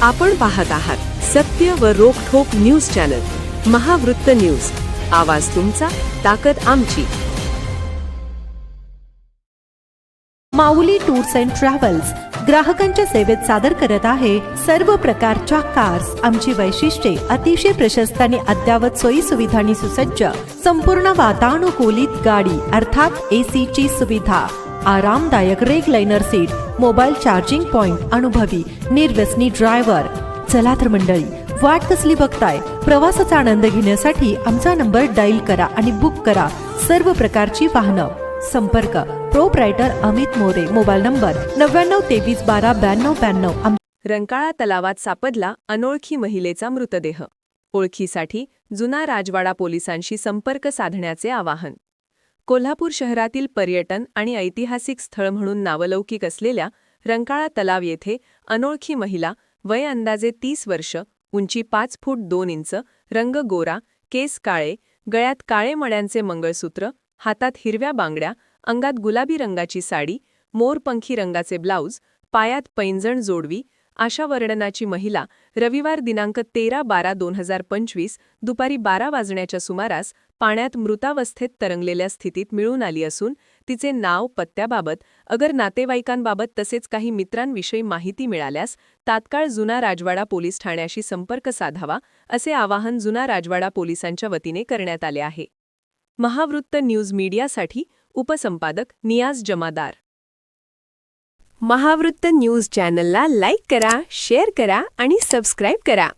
आपण पाहत आहात सत्य व रोखठोक न्यूज चॅनल महावृत्त न्यूज. आवाज तुमचा, ताकद आमची. माऊली टूर्स अँड ट्रॅव्हल्स ग्राहकांच्या सेवेत सादर करत आहे सर्व प्रकारच्या कार्स. आमची वैशिष्ट्ये अतिशय प्रशस्त आणि अद्ययावत सोयी सुविधांनी सुसज्ज, संपूर्ण वातानुकूलित गाडी अर्थात AC ची सुविधा, आरामदायक रेगलाइनर सीट, मोबाईल चार्जिंग पॉइंट, अनुभवी निर्व्यसनी ड्रायव्हर. चला तर मंडळी, वाट कसली बघताय? प्रवासाचा आनंद घेण्यासाठी आमचा नंबर डायल करा आणि बुक करा सर्व प्रकारची वाहनं. संपर्क proprietor Amit More. Mobile number 9923129292. Rankala तलावात सापडला अनोळखी महिलेचा मृतदेह. ओळखीसाठी जुना राजवाडा पोलिसांशी संपर्क साधण्याचे आवाहन. कोल्हापूर शहरातील पर्यटन आणि ऐतिहासिक स्थळ म्हणून नावलौकिक असलेल्या रंकाळा तलाव येथे अनोळखी महिला, वय अंदाजे 30 वर्ष, उंची 5 फूट 2 इंच, रंग गोरा, केस काळे, गळ्यात काळे मण्यांचे मंगळसूत्र, हातात हिरव्या बांगड्या, अंगात गुलाबी रंगाची साडी, मोरपंखी रंगाचे ब्लाऊज, पायात पैंजण जोडवी अशा वर्णनाची महिला रविवार दिनांक 13/12/2025 दुपारी 12 वाजण्याच्या सुमारास पाण्यात मृतावस्थेत तरंगलेल्या स्थितीत मिळून आली असून तिचे नाव, पत्त्याबाबत, अगर नातेवाईकांबाबत तसेच काही मित्रांविषयी माहिती मिळाल्यास तात्काळ जुना राजवाडा पोलीस ठाण्याशी संपर्क साधावा, असे आवाहन जुना राजवाडा पोलिसांच्या वतीने करण्यात आले आहे. महावृत्त न्यूज मीडियासाठी उपसंपादक नियाज जमादार. महावृत्त न्यूज चॅनलला लाईक करा, शेअर करा आणि सबस्क्राईब करा.